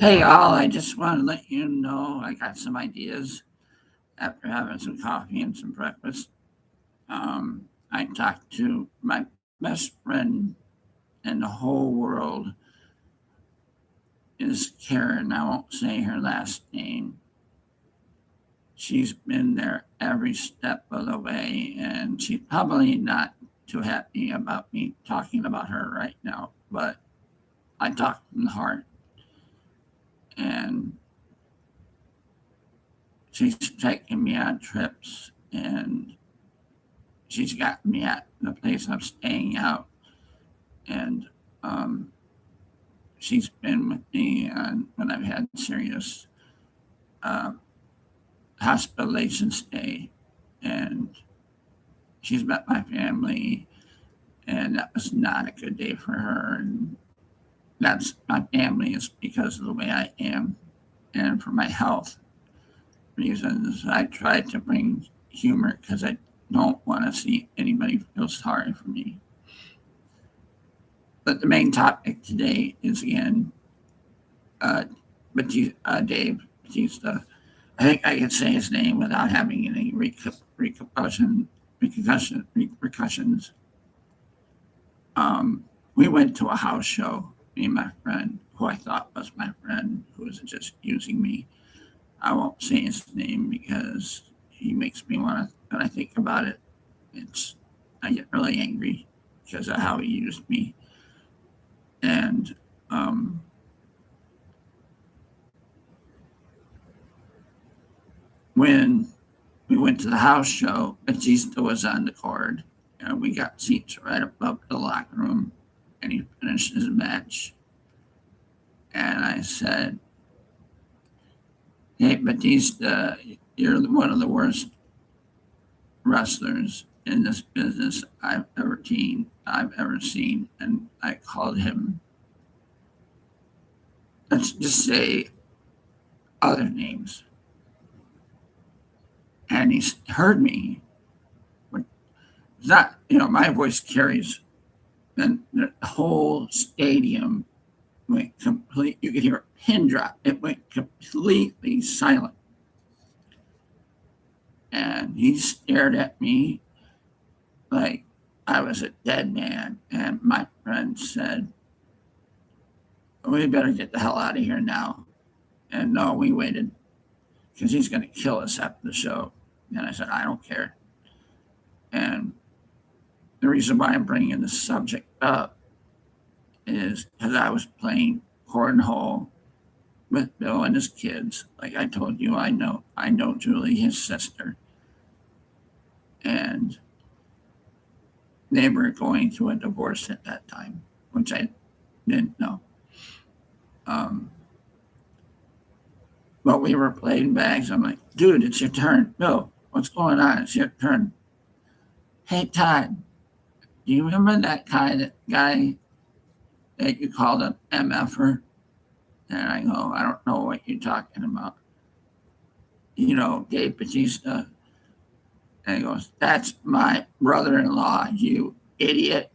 Hey, all, I just want to let you know I got some ideas after having some coffee and some breakfast. I talked to my best friend in the whole world is Karen. I won't say her last name. She's been there every step of the way, and she's probably not too happy about me talking about her right now, but I talk from the heart, and she's taking me on trips, and she's got me at the place I'm staying out, and um, she's been with me when I've had serious uh, hospitalization stay, and she's met my family, and that was not a good day for her. And that's my family is because of the way I am, and for my health reasons, I try to bring humor because I don't want to see anybody feel sorry for me. But the main topic today is again uh, Dave Batista. I think I can say his name without having any repercussions. We went to a house show, me and my friend, who I thought was my friend, who was just using me. I won't say his name because he makes me want to, when I think about it, I get really angry because of how he used me. And um, when we went to the house show, Batista was on the card, and we got seats right above the locker room, and he finished his match. And I said, "Hey, Batista, you're one of the worst wrestlers in this business I've ever seen." And I called him, let's just say, other names, and he heard me. But it's not, my voice carries. Then the whole stadium went complete. You could hear a pin drop. It went completely silent. And he stared at me like I was a dead man. And my friend said, "We better get the hell out of here now." And no, we waited because he's going to kill us after the show. And I said, "I don't care." And the reason why I'm bringing this subject up is because I was playing cornhole with Bill and his kids. Like I told you, I know Julie, his sister, and they were going through a divorce at that time, which I didn't know. Um, but we were playing bags. I'm like, "Dude, it's your turn. Bill, what's going on? It's your turn." "Hey, Todd, do you remember that guy that you called an MFer?" And I go, "I don't know what you're talking about." Dave Batista. And he goes, "That's my brother-in-law, you idiot."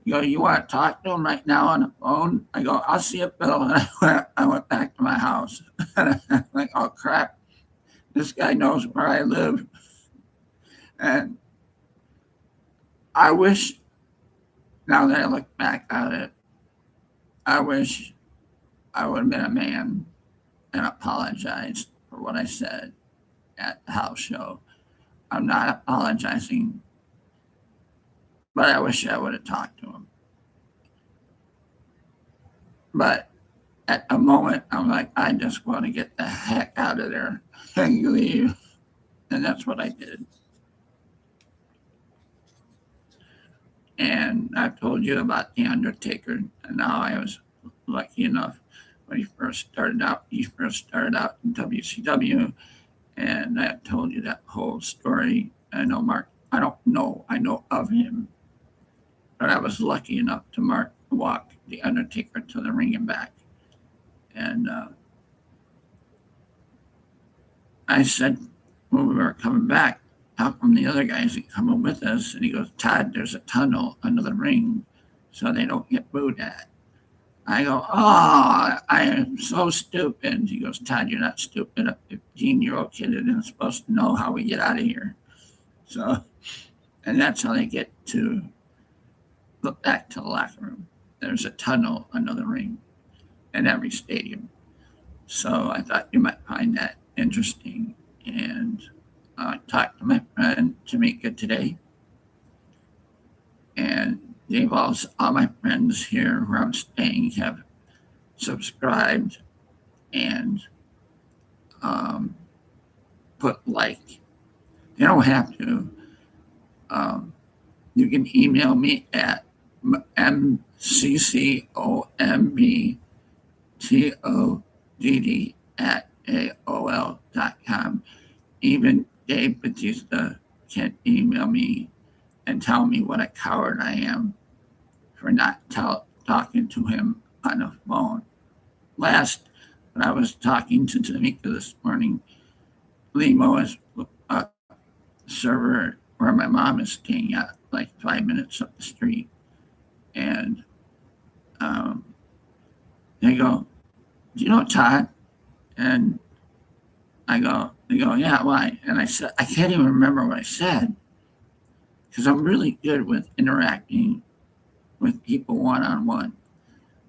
You go, "You want to talk to him right now on the phone?" I go, "I'll see you, Bill." And I went back to my house. And I'm like, "Oh, crap. This guy knows where I live." And I wish, now that I look back at it, I wish I would have been a man and apologized for what I said at the house show. I'm not apologizing, but I wish I would have talked to him. But at a moment, I'm like, I just want to get the heck out of there and leave. And that's what I did. And I've told you about The Undertaker. And now I was lucky enough when he first started out in WCW. And I told you that whole story. I know Mark, I know of him. But I was lucky enough to walk The Undertaker to the ring and back. And I said, when we were coming back, "How come the other guys ain't coming with us?" And he goes, "Todd, there's a tunnel under the ring so they don't get booed at." I go, oh, I am so stupid. He goes, Todd, you're not stupid. A 15-year-old kid isn't supposed to know how we get out of here. So, and that's how they get to look back to the locker room. There's a tunnel under the ring in every stadium. So I thought you might find that interesting. And I talked to my friend Tamika today, and they've all my friends here where I'm staying have subscribed and um, put like. You don't have to. Um, you can email me at mccombtodd@aol.com. Even Dave Batista can email me and tell me what a coward I am for not talking to him on the phone. Last, when I was talking to Tamika this morning, Limo is a server where my mom is staying at, like 5 minutes up the street. And um, they go, do you know Todd? And they go, yeah, why? And I said, I can't even remember what I said because I'm really good with interacting with people one on one.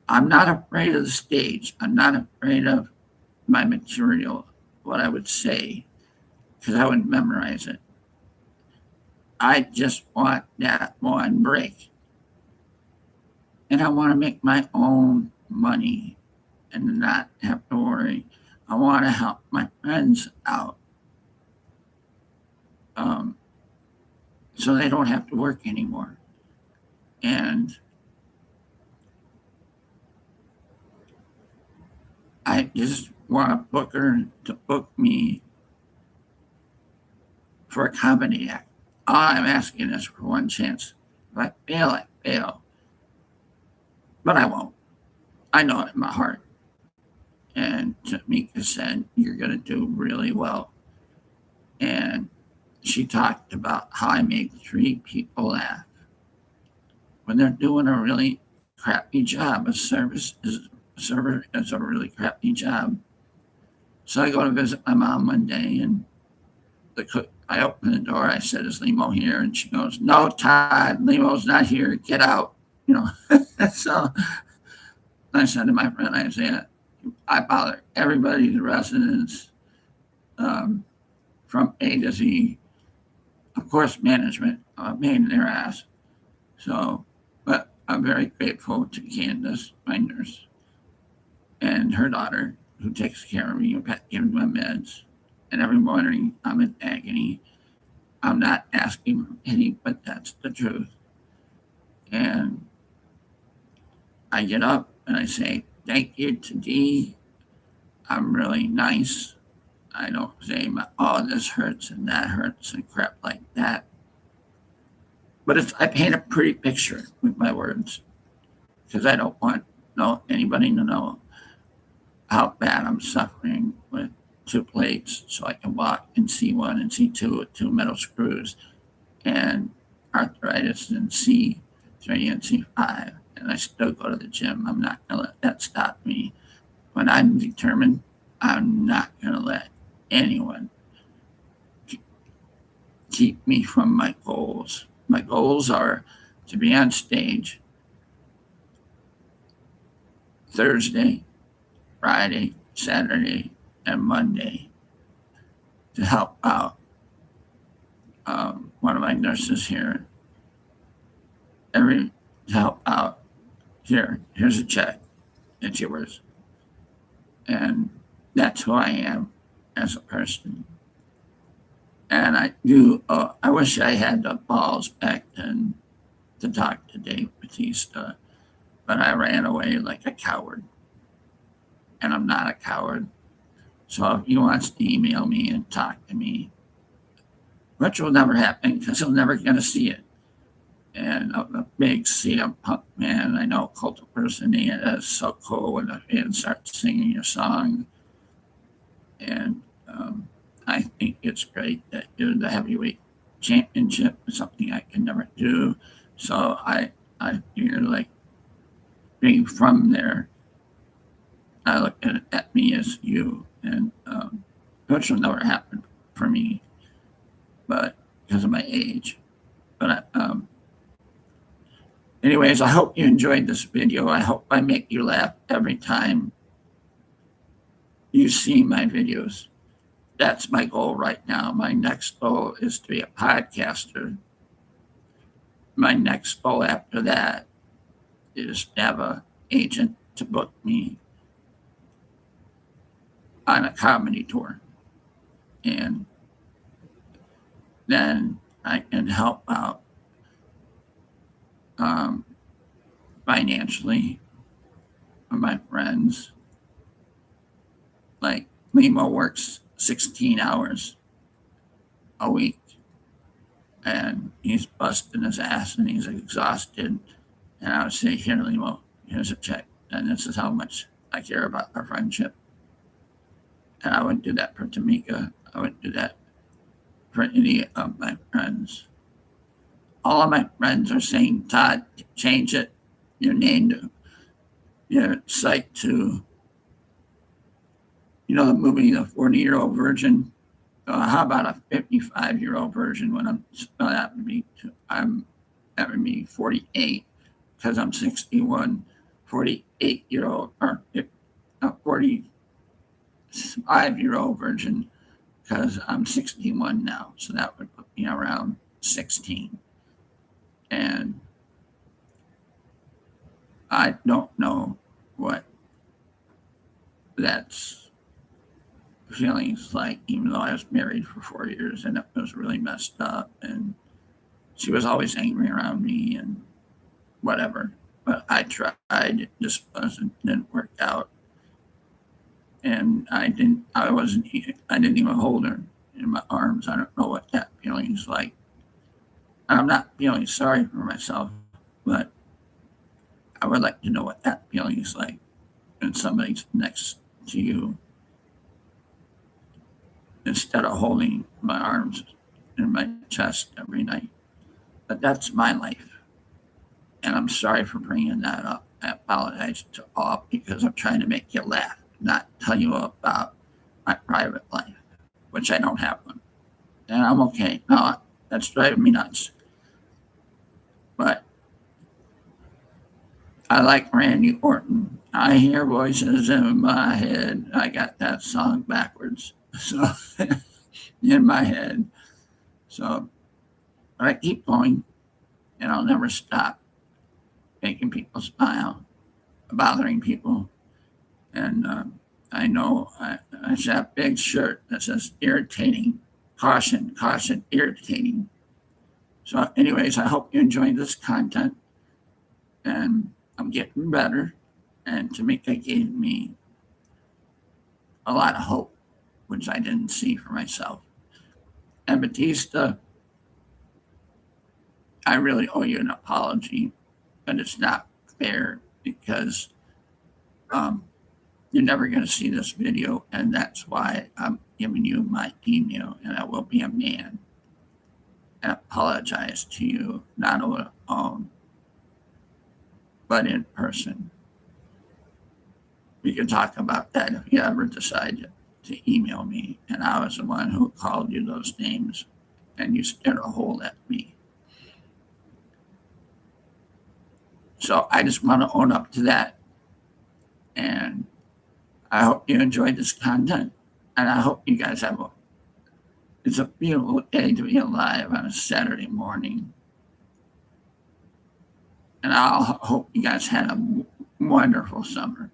I'm not afraid of the stage. I'm not afraid of my material, what I would say, because I would memorize it. I just want that one break. And I want to make my own money and not have to worry. I want to help my friends out um, so they don't have to work anymore. And I just want a booker to book me for a comedy act. All I'm asking is for one chance. If I fail, I fail. But I won't. I know it in my heart. And Tamika said, you're going to do really well. And she talked about how I made 3 people laugh when they're doing a really crappy job. A server is a really crappy job. So I go to visit my mom one day, and I open the door. I said, "Is Limo here?" And she goes, "No, Todd, Limo's not here. Get out." You know. So I said to my friend Isaiah, I bother everybody, the residents, um, from A to Z. Of course, management, pain in their ass. So, but I'm very grateful to Candace, my nurse, and her daughter, who takes care of me, gives me my meds. And every morning I'm in agony. I'm not asking for pity, but that's the truth. And I get up and I say, thank you to Dee. I'm really nice. I don't say, oh, this hurts and that hurts and crap like that. But I paint a pretty picture with my words because I don't want anybody to know how bad I'm suffering with 2 plates so I can walk in C1 and C2 with 2 metal screws and arthritis in C3 and C5. And I still go to the gym. I'm not going to let that stop me. When I'm determined, I'm not going to let anyone keep me from my goals. My goals are to be on stage Thursday, Friday, Saturday, and Monday to help out one of my nurses here. To help out. Here's a check. It's yours. And that's who I am as a person. And I wish I had the balls back then to talk to Dave Batista, but I ran away like a coward. And I'm not a coward. So if he wants to email me and talk to me, which will never happen because he'll never going to see it. And I'm a big CM Punk man. I know Cult of Personality is so cool when the fans start singing your song. And I think it's great that you're the heavyweight championship is something I can never do. So I figure like being from there, I look at me as you, and which will never happen for me, but because of my age. But anyways, I hope you enjoyed this video. I hope I make you laugh every time you see my videos. That's my goal right now. My next goal is to be a podcaster. My next goal after that is to have an agent to book me on a comedy tour. And then I can help out financially with my friends. Like Limo works 16 hours a week, and he's busting his ass and he's exhausted. And I would say, here, Limo, here's a check. And this is how much I care about our friendship. And I wouldn't do that for Tamika. I wouldn't do that for any of my friends. All of my friends are saying, Todd, change it, your name to your site to, you know, the movie, The 40-Year-Old Virgin. How about a 55-year-old virgin when I'm having me 48 because I'm 61, 48-year-old or a 45-year-old virgin because I'm 61 now. So that would put me around 16. And I don't know what that's feelings like, even though I was married for 4 years and it was really messed up. And she was always angry around me and whatever. But I tried. It just didn't work out. And I didn't even hold her in my arms. I don't know what that feeling is like. I'm not feeling sorry for myself, but I would like to know what that feeling is like when somebody's next to you instead of holding my arms in my chest every night. But that's my life. And I'm sorry for bringing that up. I apologize to all because I'm trying to make you laugh, not tell you about my private life, which I don't have one. And I'm okay. No, that's driving me nuts. But I like Randy Orton. I hear voices in my head. I got that song backwards. So in my head. So I keep going and I'll never stop making people smile, bothering people. And I know I should have a big shirt that says irritating, caution, caution, irritating. So anyways, I hope you enjoyed this content and I'm getting better. And Tamika gave me a lot of hope, which I didn't see for myself. And Batista, I really owe you an apology, but it's not fair because you're never going to see this video, and that's why I'm giving you my email, and I will be a man and apologize to you, not over the phone, but in person. We can talk about that if you ever decide to email me, and I was the one who called you those names, and you stared a hole at me. So I just want to own up to that, and I hope you enjoyed this content, and I hope you guys it's a beautiful day to be alive on a Saturday morning. And I hope you guys had a wonderful summer.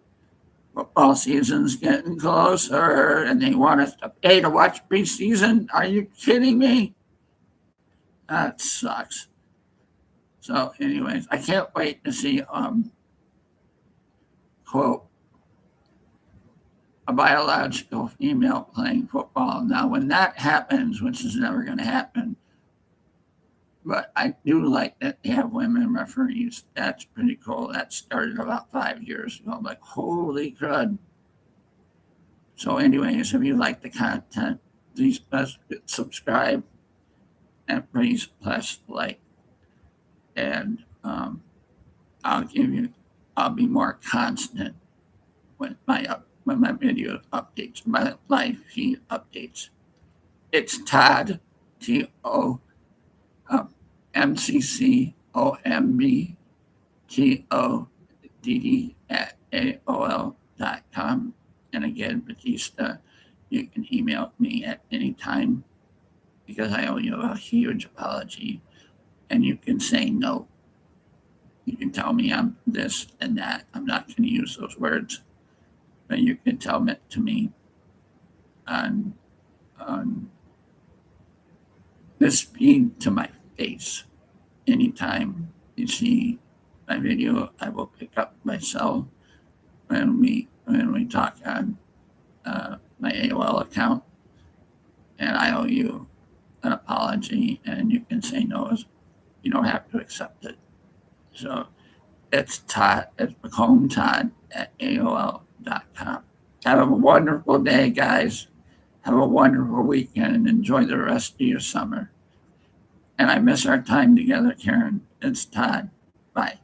Football season's getting closer, and they want us to pay to watch preseason. Are you kidding me? That sucks. So, anyways, I can't wait to see quote a biological female playing football. Now, when that happens, which is never going to happen, but I do like that they have women referees. That's pretty cool. That started about 5 years ago. I'm like, holy crud. So, anyways, if you like the content, please subscribe and please press like. And I'll give you I'll be more constant when my video updates, my live feed updates. It's Todd, TOMCCOMBTODD at AOL.com. And again, Batista, you can email me at any time because I owe you a huge apology. And you can say no. You can tell me I'm this and that. I'm not going to use those words, but you can tell it to me on this feed to my face. Anytime you see my video, I will pick up my cell when we talk on my AOL account, and I owe you an apology, and you can say no. You don't have to accept it. So it's Todd. It's Macomb Todd at AOL.com. Have a wonderful day, guys. Have a wonderful weekend and enjoy the rest of your summer. And I miss our time together, Karen. It's Todd. Bye.